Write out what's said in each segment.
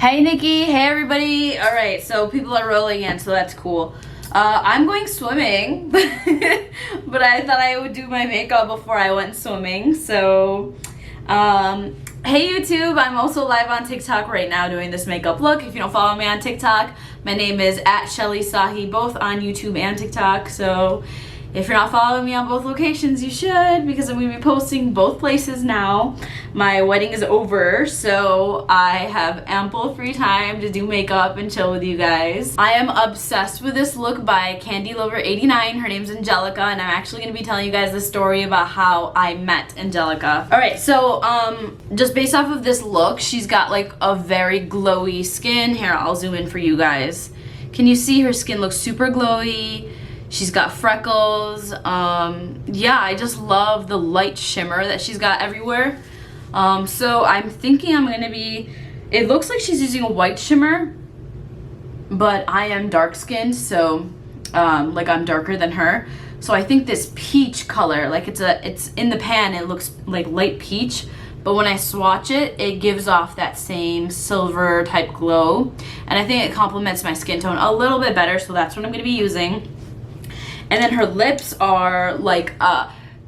Hey Nikki, hey everybody. All right, so people are rolling in, so that's cool. I'm going swimming, but I thought I would do my makeup before I went swimming. So, hey YouTube, I'm also live on TikTok right now doing this makeup look. If you don't follow me on TikTok, my name is @Shelly Sahi, both on YouTube and TikTok. So if you're not following me on both locations, you should, because I'm going to be posting both places now. My wedding is over, so I have ample free time to do makeup and chill with you guys. I am obsessed with this look by CandyLover89. Her name's Angelica, and I'm actually going to be telling you guys the story about how I met Angelica. Alright, so just based off of this look, she's got like a very glowy skin. Here, I'll zoom in for you guys. Can you see her skin looks super glowy? She's got freckles. Yeah, I just love the light shimmer that she's got everywhere. So I'm thinking I'm gonna be, it looks like she's using a white shimmer, but I am dark skinned, so like I'm darker than her. So I think this peach color, like it's in the pan, it looks like light peach, but when I swatch it, it gives off that same silver type glow. And I think it complements my skin tone a little bit better, so that's what I'm gonna be using. And then her lips are like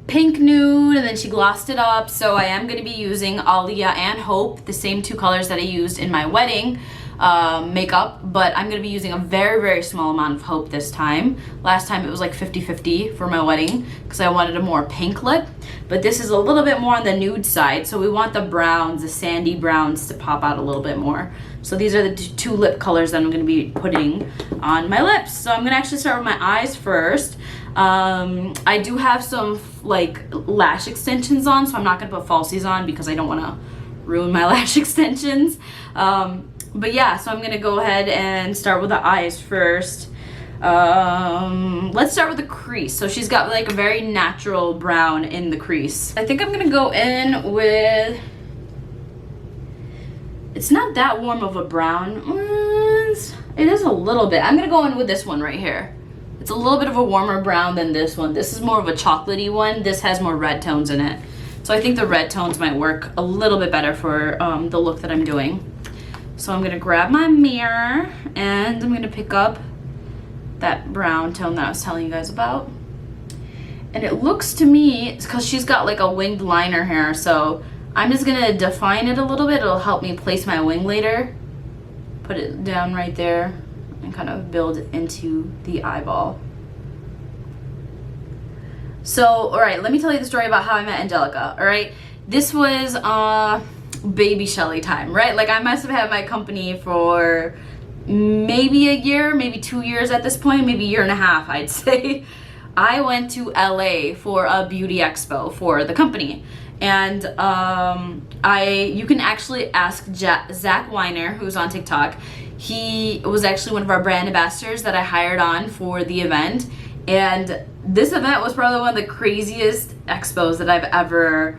pink nude, and then she glossed it up. So I am going to be using Alia and Hope, the same two colors that I used in my wedding makeup, but I'm going to be using a very, very small amount of Hope this time. Last time it was like 50-50 for my wedding because I wanted a more pink lip, but this is a little bit more on the nude side, so we want the browns, the sandy browns, to pop out a little bit more. So these are the two lip colors that I'm going to be putting on my lips. So I'm going to actually start with my eyes first. I do have some like lash extensions on, so I'm not going to put falsies on because I don't want to ruin my lash extensions. But yeah, so I'm going to go ahead and start with the eyes first. Let's start with the crease. So she's got like a very natural brown in the crease. I think I'm going to go in with... It's not that warm of a brown. It is a little bit. I'm gonna go in with this one right here. It's a little bit of a warmer brown than this one. This is more of a chocolatey one. This has more red tones in it. So I think the red tones might work a little bit better for the look that I'm doing. So I'm gonna grab my mirror and I'm gonna pick up that brown tone that I was telling you guys about. And it looks to me, because she's got like a winged liner here, so I'm just gonna define it a little bit. It'll help me place my wing later. Put it down right there and kind of build into the eyeball. So, all right, let me tell you the story about how I met Angelica, all right? This was baby Shelly time, right? Like I must have had my company for maybe a year, maybe 2 years at this point, maybe a year and a half, I'd say. I went to LA for a beauty expo for the company. And you can actually ask Zach Weiner, who's on TikTok. He was actually one of our brand ambassadors that I hired on for the event. And this event was probably one of the craziest expos that I've ever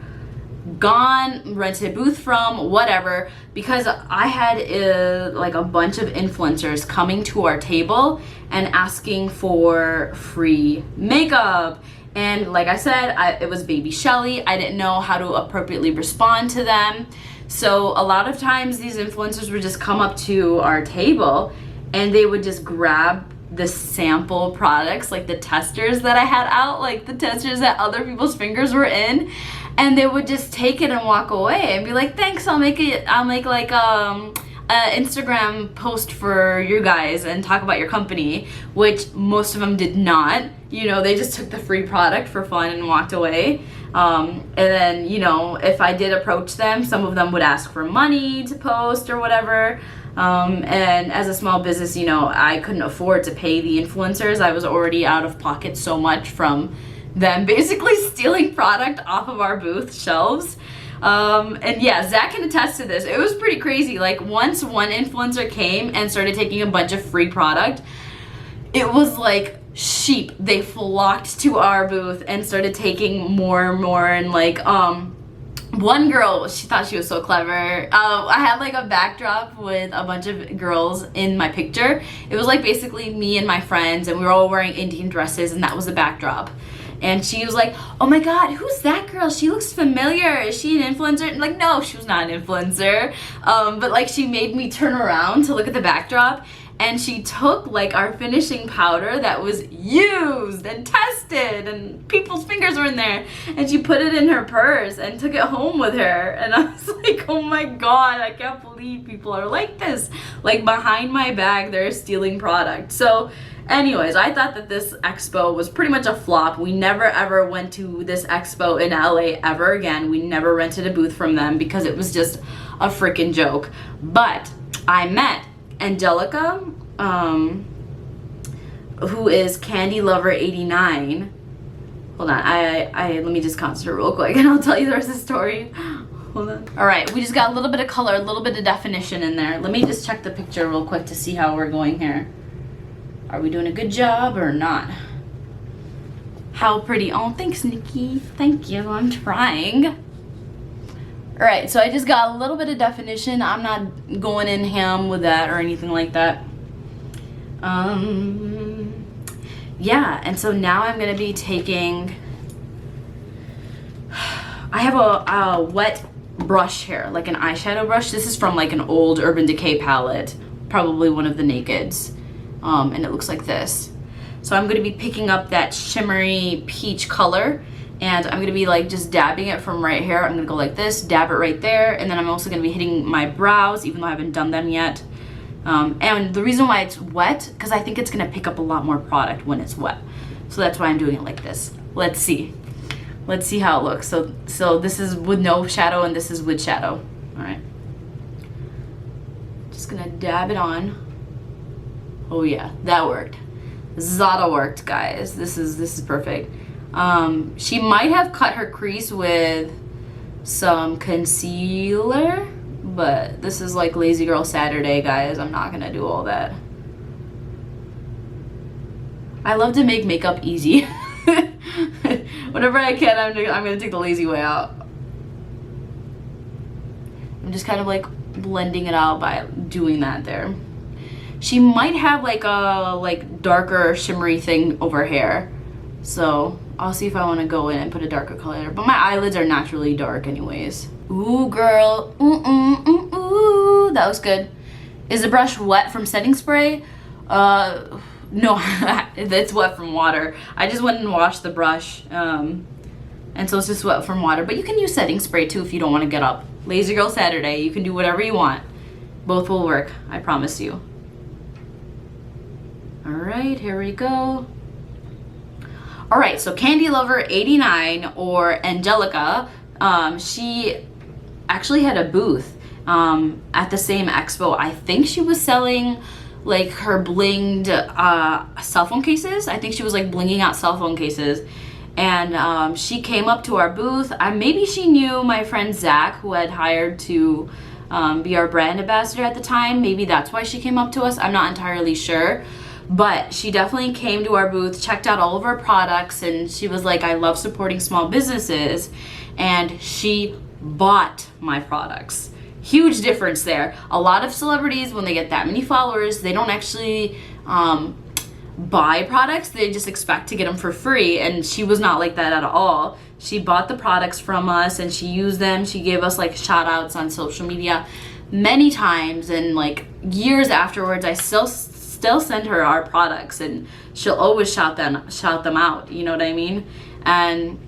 gone, rented a booth from, whatever, because I had like a bunch of influencers coming to our table and asking for free makeup. And like I said, it was baby Shelly. I didn't know how to appropriately respond to them. So a lot of times these influencers would just come up to our table and they would just grab the sample products, like the testers that I had out, like the testers that other people's fingers were in, and they would just take it and walk away and be like, thanks, I'll make like an Instagram post for you guys and talk about your company, which most of them did not. You know, they just took the free product for fun and walked away. And then, you know, if I did approach them, some of them would ask for money to post or whatever. And as a small business, you know, I couldn't afford to pay the influencers. I was already out of pocket so much from them basically stealing product off of our booth shelves. And yeah, Zach can attest to this. It was pretty crazy. Like once one influencer came and started taking a bunch of free product, it was like sheep. They flocked to our booth and started taking more and more. And like one girl, she thought she was so clever. I had like a backdrop with a bunch of girls in my picture. It was like basically me and my friends, and we were all wearing Indian dresses, and that was the backdrop. and she was like, oh my god, who's that girl? She looks familiar. Is she an influencer? And like, no, she was not an influencer. But like she made me turn around to look at the backdrop, and she took like our finishing powder that was used and tested and people's fingers were in there, and she put it in her purse and took it home with her. And I was like, oh my god, I can't believe people are like this. Like behind my back, they're stealing product. So anyways, I thought that this expo was pretty much a flop. We never ever went to this expo in LA ever again. We never rented a booth from them because it was just a freaking joke. But I met Angelica, who is CandyLover89. Hold on, let me just concentrate real quick and I'll tell you the rest of the story. Hold on. All right, we just got a little bit of color, a little bit of definition in there. Let me just check the picture real quick to see how we're going here. Are we doing a good job or not? How pretty. Oh, thanks, Nikki. Thank you, I'm trying. All right, so I just got a little bit of definition. I'm not going in ham with that or anything like that. Yeah, and so now I'm gonna be taking, I have a wet brush here, like an eyeshadow brush. This is from like an old Urban Decay palette, probably one of the Nakeds, and it looks like this. So I'm gonna be picking up that shimmery peach color, and I'm gonna be like just dabbing it from right here. I'm gonna go like this, dab it right there, and then I'm also gonna be hitting my brows, even though I haven't done them yet. And the reason why it's wet, because I think it's gonna pick up a lot more product when it's wet. So that's why I'm doing it like this. Let's see. Let's see how it looks. So this is with no shadow and this is with shadow. All right. Just gonna dab it on. Oh yeah, that worked. Zada worked, guys. This is perfect. She might have cut her crease with some concealer, but this is like Lazy Girl Saturday, guys. I'm not gonna do all that. I love to make makeup easy. Whenever I can, I'm gonna take the lazy way out. I'm just kind of like blending it out by doing that there. She might have like a darker shimmery thing over here, so I'll see if I want to go in and put a darker color there. But my eyelids are naturally dark anyways. Ooh, girl. Ooh. That was good. Is the brush wet from setting spray? No, it's wet from water. I just went and washed the brush, and so it's just wet from water. But you can use setting spray too if you don't want to get up. Lazy Girl Saturday, you can do whatever you want. Both will work, I promise you. All right, here we go. All right, so CandyLover89, or Angelica, she actually had a booth at the same expo. I think she was selling like her blinged cell phone cases. I think she was like blinging out cell phone cases. And she came up to our booth. Maybe she knew my friend Zach, who had hired to be our brand ambassador at the time. Maybe that's why she came up to us. I'm not entirely sure. But she definitely came to our booth, checked out all of our products, and she was like, I love supporting small businesses. And she bought my products. Huge difference there. A lot of celebrities, when they get that many followers, they don't actually buy products. They just expect to get them for free, and she was not like that at all. She bought the products from us and she used them. She gave us like shout outs on social media many times, and like years afterwards I still send her our products, and she'll always shout them out, you know what I mean? And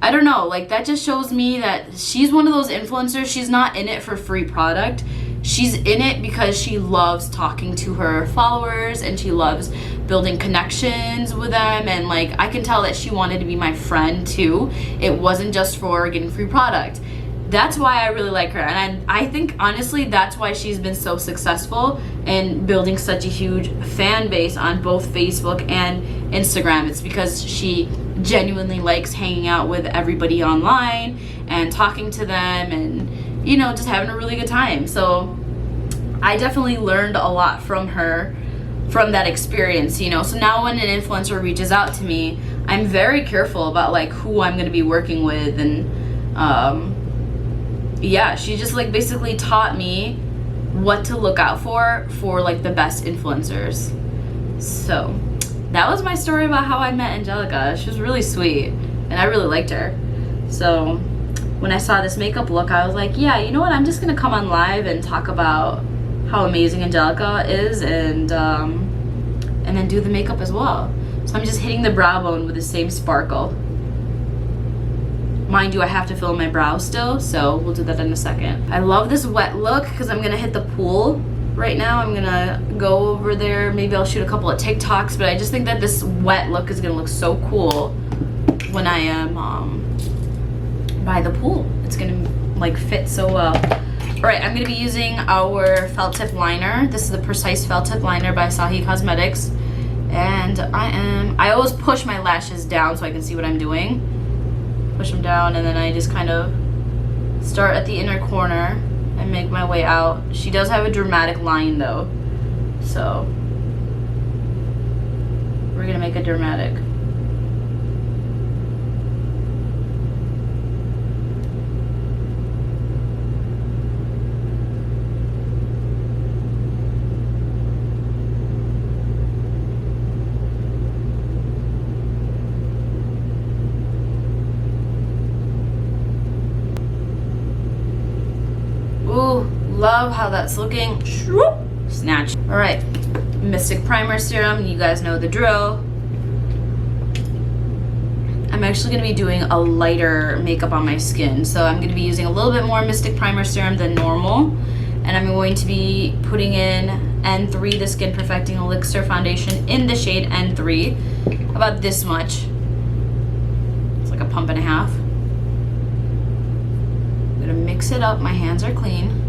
I don't know, like that just shows me that she's one of those influencers. She's not in it for free product. She's in it because she loves talking to her followers and she loves building connections with them, and like I can tell that she wanted to be my friend too. It wasn't just for getting free product. That's why I really like her, and I think honestly that's why she's been so successful in building such a huge fan base on both Facebook and Instagram. It's because she genuinely likes hanging out with everybody online and talking to them, and you know, just having a really good time. So I definitely learned a lot from her, from that experience, you know. So now when an influencer reaches out to me, I'm very careful about like who I'm going to be working with, and yeah, she just like basically taught me what to look out for like the best influencers. So that was my story about how I met Angelica. She was really sweet, and I really liked her. So when I saw this makeup look, I was like, yeah, you know what? I'm just gonna come on live and talk about how amazing Angelica is, and then do the makeup as well. So I'm just hitting the brow bone with the same sparkle. Mind you, I have to fill in my brow still, so we'll do that in a second. I love this wet look because I'm gonna hit the pool right now. I'm gonna go over there. Maybe I'll shoot a couple of TikToks, but I just think that this wet look is gonna look so cool when I am by the pool. It's gonna like fit so well. All right, I'm gonna be using our felt tip liner. This is the Precise Felt Tip Liner by Sahi Cosmetics. And I always push my lashes down so I can see what I'm doing. Push them down, and then I just kind of start at the inner corner and make my way out. She does have a dramatic line though, so we're gonna make it dramatic. Ooh, love how that's looking. Snatch. All right, Mystic Primer Serum. You guys know the drill. I'm actually gonna be doing a lighter makeup on my skin. So I'm gonna be using a little bit more Mystic Primer Serum than normal. And I'm going to be putting in N3, the Skin Perfecting Elixir Foundation in the shade N3. About this much. It's like a pump and a half. I'm gonna mix it up. My hands are clean.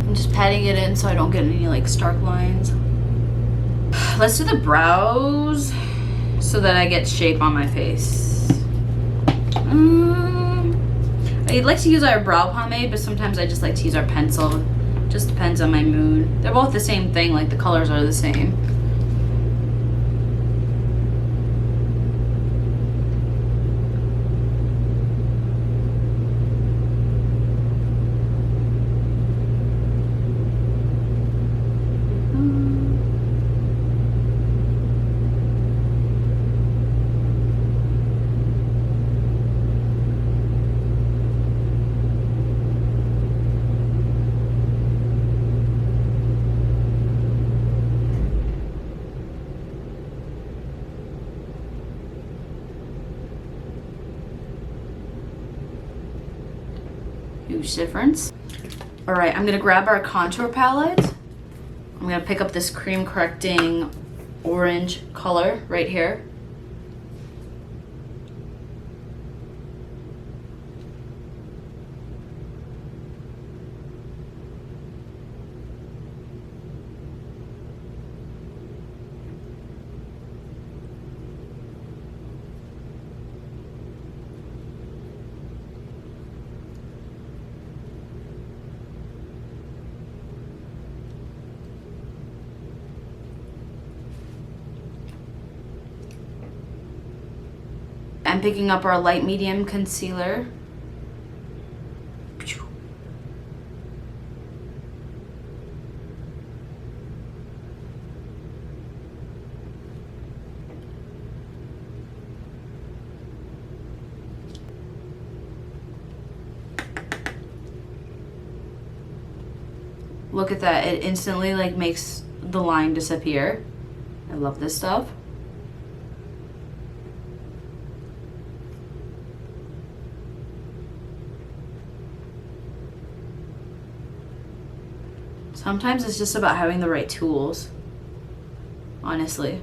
I'm just patting it in so I don't get any like stark lines. Let's do the brows so that I get shape on my face. I'd like to use our brow pomade, but sometimes I just like to use our pencil. Just depends on my mood. They're both the same thing, like the colors are the same. Huge difference. All right, I'm gonna grab our contour palette. I'm gonna pick up this cream correcting orange color right here. I'm picking up our light medium concealer. Look at that, it instantly like makes the line disappear. I love this stuff. Sometimes it's just about having the right tools, honestly,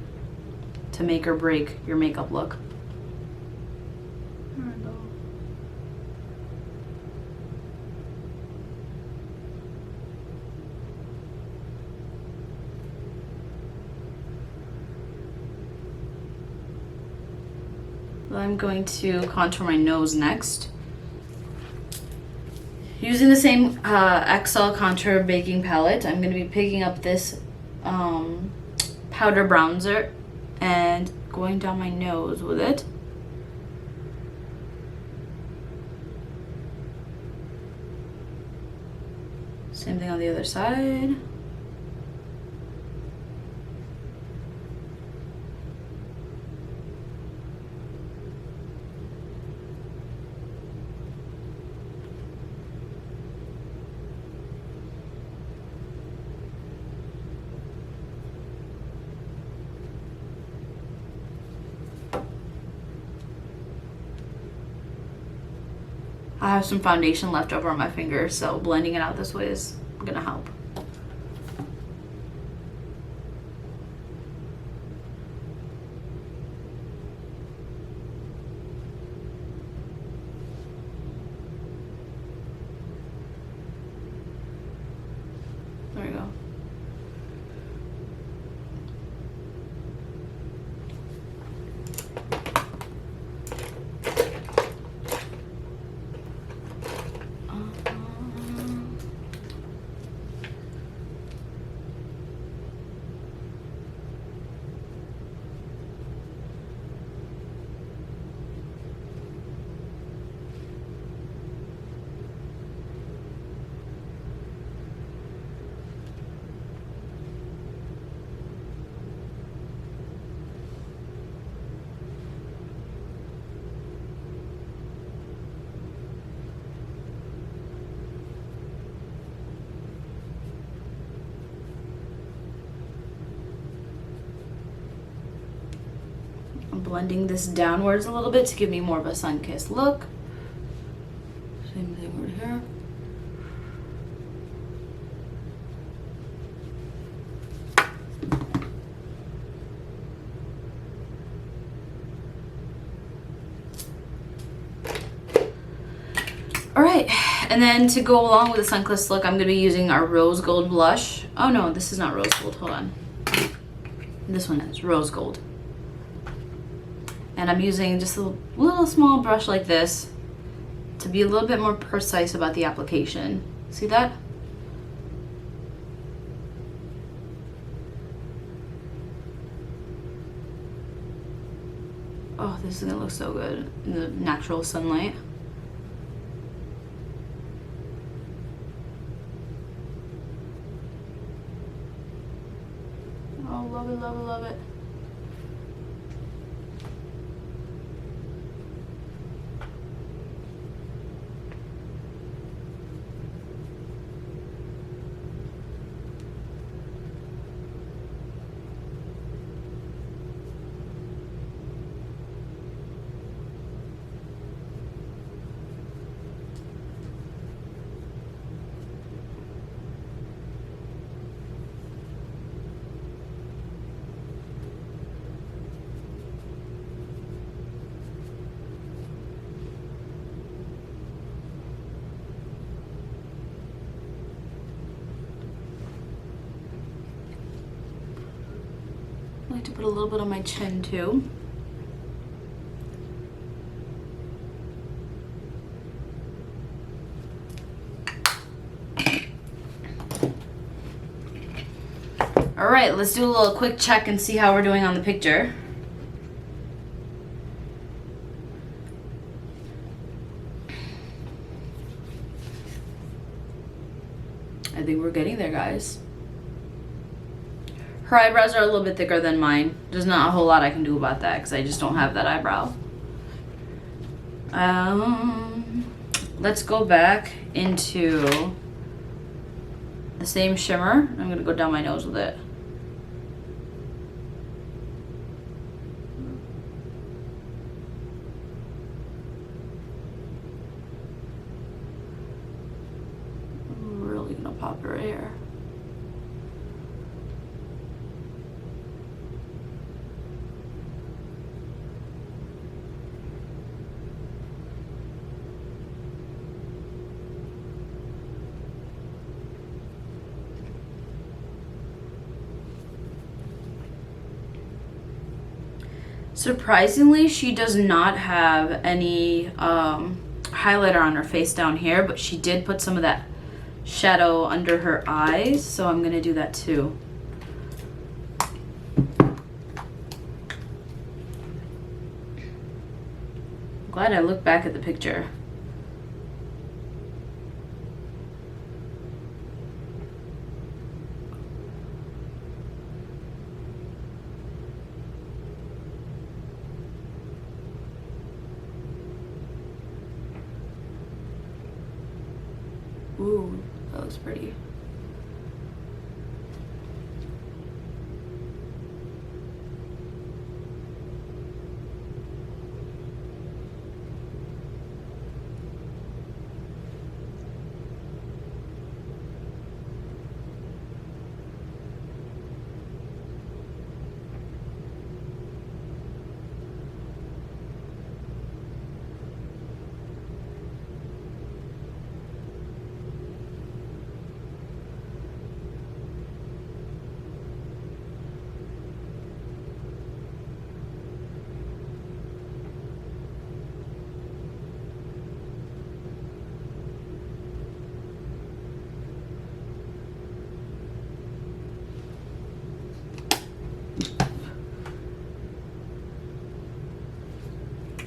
to make or break your makeup look. I'm going to contour my nose next. Using the same XL Contour Baking Palette, I'm going to be picking up this powder bronzer and going down my nose with it. Same thing on the other side. I have some foundation left over on my fingers, so blending it out this way is gonna help. There we go. Blending this downwards a little bit to give me more of a sun-kissed look. Same thing right here. All right, and then to go along with the sun-kissed look, I'm gonna be using our rose gold blush. Oh no, this is not rose gold, hold on. This one is rose gold. And I'm using just a little small brush like this to be a little bit more precise about the application. See that? Oh, this is gonna look so good in the natural sunlight. Oh, love it, love it, love it. I like to put a little bit on my chin too. All right, let's do a little quick check and see how we're doing on the picture. I think we're getting there, guys. Her eyebrows are a little bit thicker than mine. There's not a whole lot I can do about that because I just don't have that eyebrow. Let's go back into the same shimmer. I'm gonna go down my nose with it. I'm really gonna pop it right here. Surprisingly, she does not have any highlighter on her face down here, but she did put some of that shadow under her eyes, so I'm gonna do that too. glad I looked back at the picture. Ooh, that looks pretty.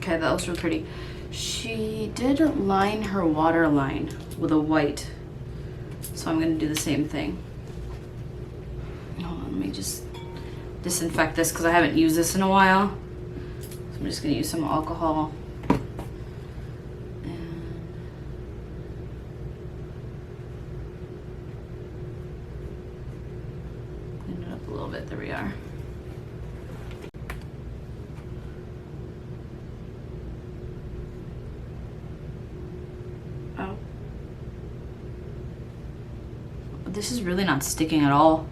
Okay, that looks really pretty. She did line her waterline with a white, so I'm gonna do the same thing. Hold on, let me just disinfect this because I haven't used this in a while. So I'm just gonna use some alcohol. Clean it up a little bit, there we are. This is really not sticking at all.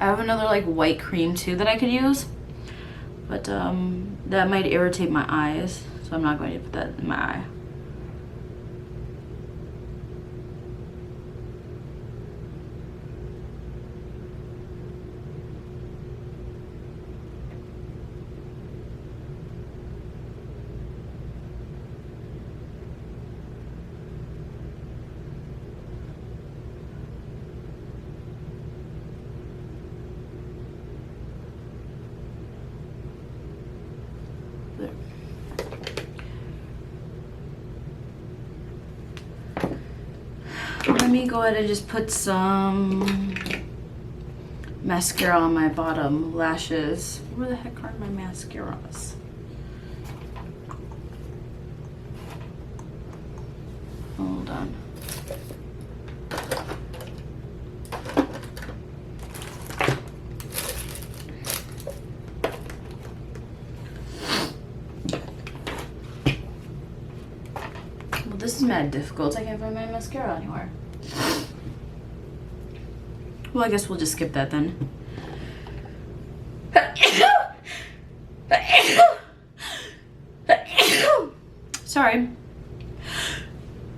I have another like white cream too that I could use, but that might irritate my eyes. So I'm not going to put that in my eye. There. Let me go ahead and just put some mascara on my bottom lashes. Where the heck are my mascaras? Hold on. Well, this is mad difficult. I can't find my mascara anywhere. Well, I guess we'll just skip that then. Sorry.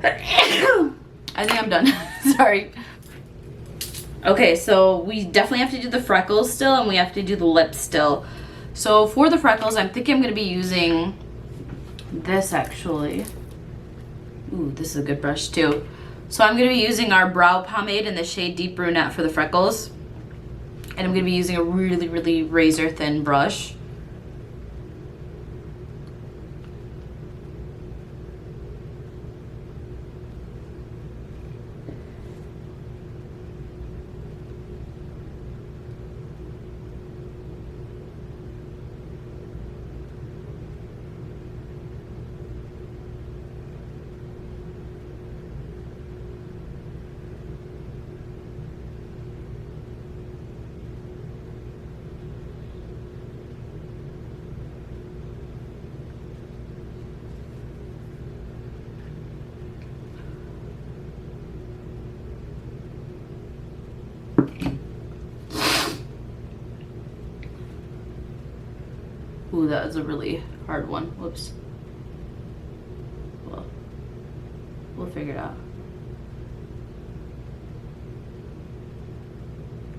I think I'm done. Sorry. Okay, so we definitely have to do the freckles still, and we have to do the lips still. So for the freckles, I'm thinking I'm going to be using this actually. Ooh, this is a good brush too. So I'm going to be using our brow pomade in the shade Deep Brunette for the freckles. And I'm going to be using a really, really razor thin brush. Ooh, that was a really hard one. Whoops. Well, we'll figure it out.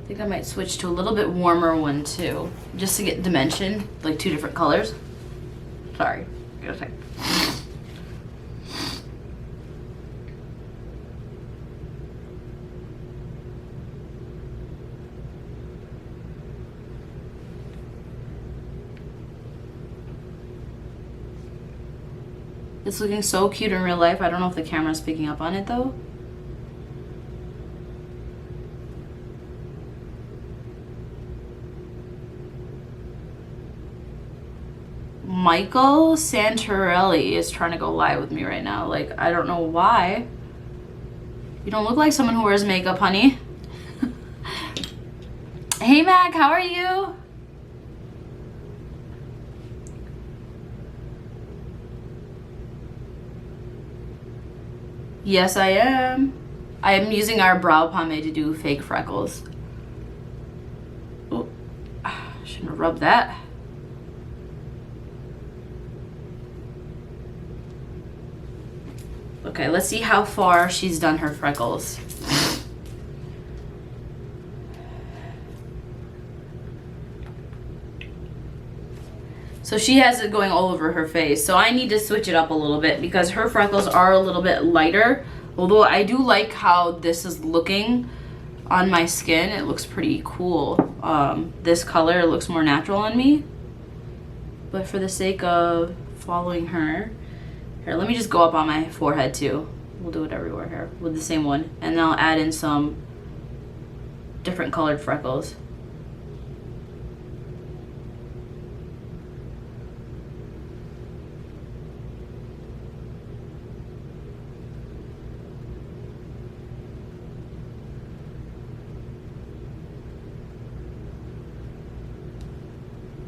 I think I might switch to a little bit warmer one too, just to get dimension, like 2 different colors. Sorry, give it a sec. It's looking so cute in real life. I don't know if the camera's picking up on it though. Michael Santorelli is trying to go live with me right now. Like, I don't know why. You don't look like someone who wears makeup, honey. Hey, Mac, how are you? Yes, I am. I am using our brow pomade to do fake freckles. Oh, shouldn't have rubbed that. Okay, let's see how far she's done her freckles. So she has it going all over her face. So I need to switch it up a little bit because her freckles are a little bit lighter. Although I do like how this is looking on my skin. It looks pretty cool. This color looks more natural on me. But for the sake of following her, here, let me just go up on my forehead too. We'll do it everywhere here with the same one. And then I'll add in some different colored freckles.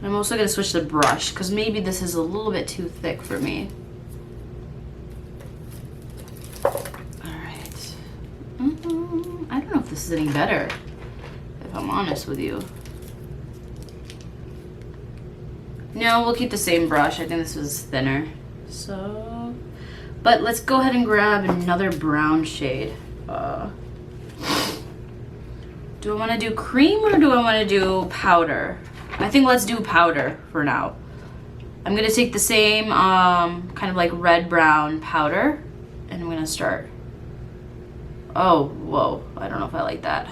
I'm also going to switch the brush because maybe this is a little bit too thick for me. Alright. I don't know if this is any better, if I'm honest with you. No, we'll keep the same brush. I think this was thinner. So, but let's go ahead and grab another brown shade. Do I want to do cream or do I want to do powder? I think let's do powder for now. I'm gonna take the same kind of like red-brown powder and I'm gonna start. Oh, whoa, I don't know if I like that.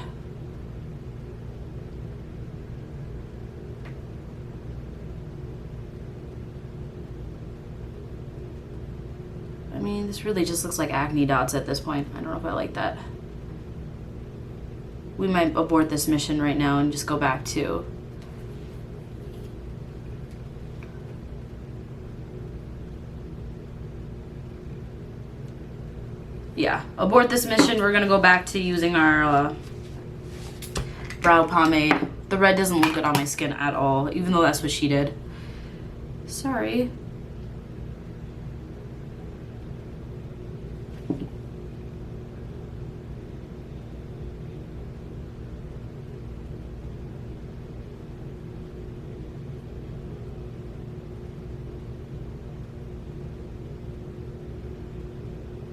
I mean, this really just looks like acne dots at this point. I don't know if I like that. We might abort this mission right now and just go back to yeah, abort this mission. We're gonna go back to using our brow pomade. The red doesn't look good on my skin at all, even though that's what she did. Sorry.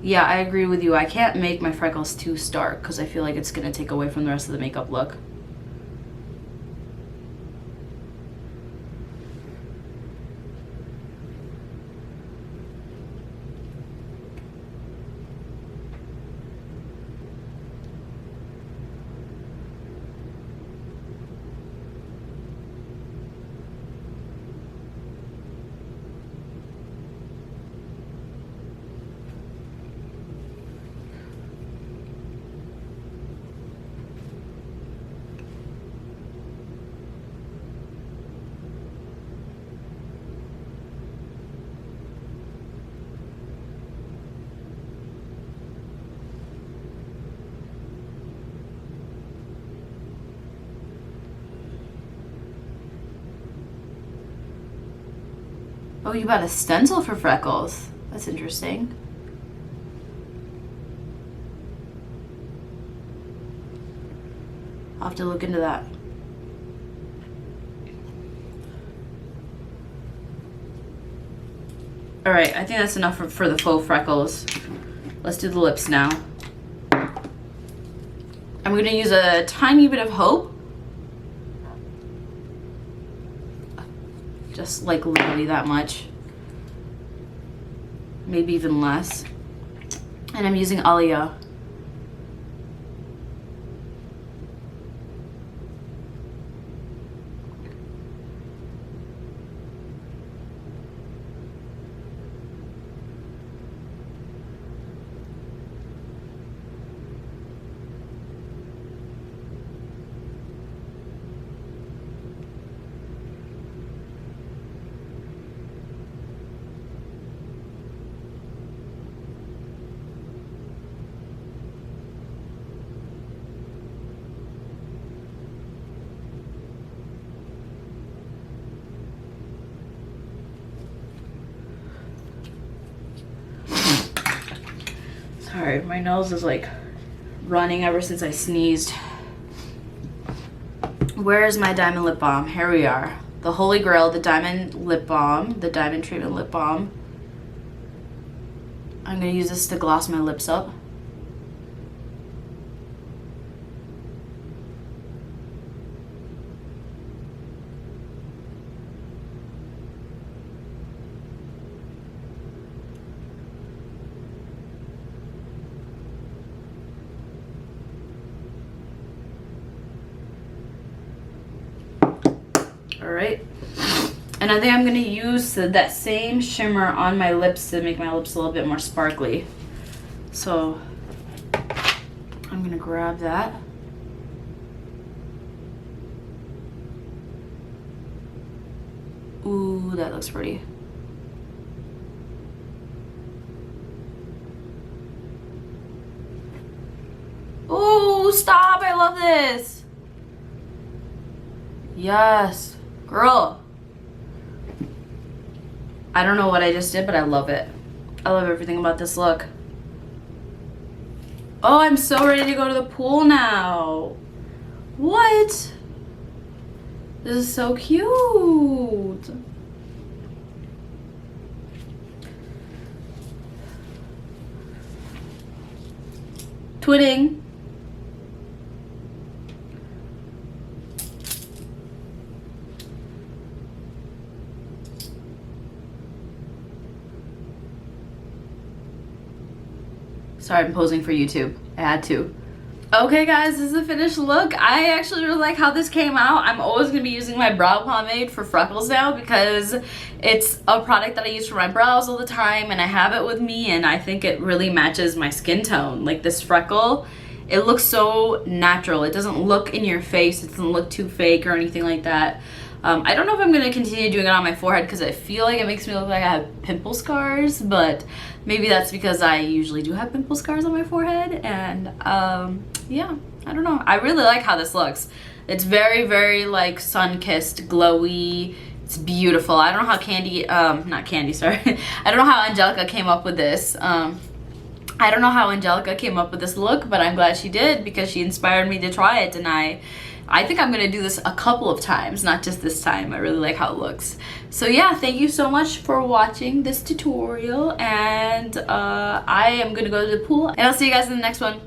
Yeah, I agree with you. I can't make my freckles too stark because I feel like it's going to take away from the rest of the makeup look. Oh, you bought a stencil for freckles. That's interesting. I'll have to look into that. All right, I think that's enough for the faux freckles. Let's do the lips now. I'm gonna use a tiny bit of Hope Just like literally that much. Maybe even less. And I'm using Alia. Sorry, my nose is like running ever since I sneezed. Where is my diamond lip balm? Here we are. The Holy Grail, the diamond lip balm, the diamond treatment lip balm. I'm gonna use this to gloss my lips up. Alright, and I think I'm going to use that same shimmer on my lips to make my lips a little bit more sparkly. So I'm going to grab that. Ooh, that looks pretty. Ooh, stop, I love this. Yes. Girl, I don't know what I just did, but I love it. I love everything about this look. Oh, I'm so ready to go to the pool now. What? This is so cute. Twitting. Sorry, I'm posing for YouTube. I had to. Okay guys, this is the finished look. I actually really like how this came out. I'm always going to be using my brow pomade for Freckles now because it's a product that I use for my brows all the time and I have it with me and I think it really matches my skin tone. Like this freckle, it looks so natural. It doesn't look in your face. It doesn't look too fake or anything like that. I don't know if I'm going to continue doing it on my forehead because I feel like it makes me look like I have pimple scars, but maybe that's because I usually do have pimple scars on my forehead, and yeah, I don't know. I really like how this looks. It's very, very like sun-kissed, glowy. It's beautiful. I don't know how not Candy, sorry. I don't know how Angelica came up with this. I don't know how Angelica came up with this look, but I'm glad she did because she inspired me to try it, and I think I'm going to do this a couple of times, not just this time. I really like how it looks. So yeah, thank you so much for watching this tutorial, and I am going to go to the pool, and I'll see you guys in the next one.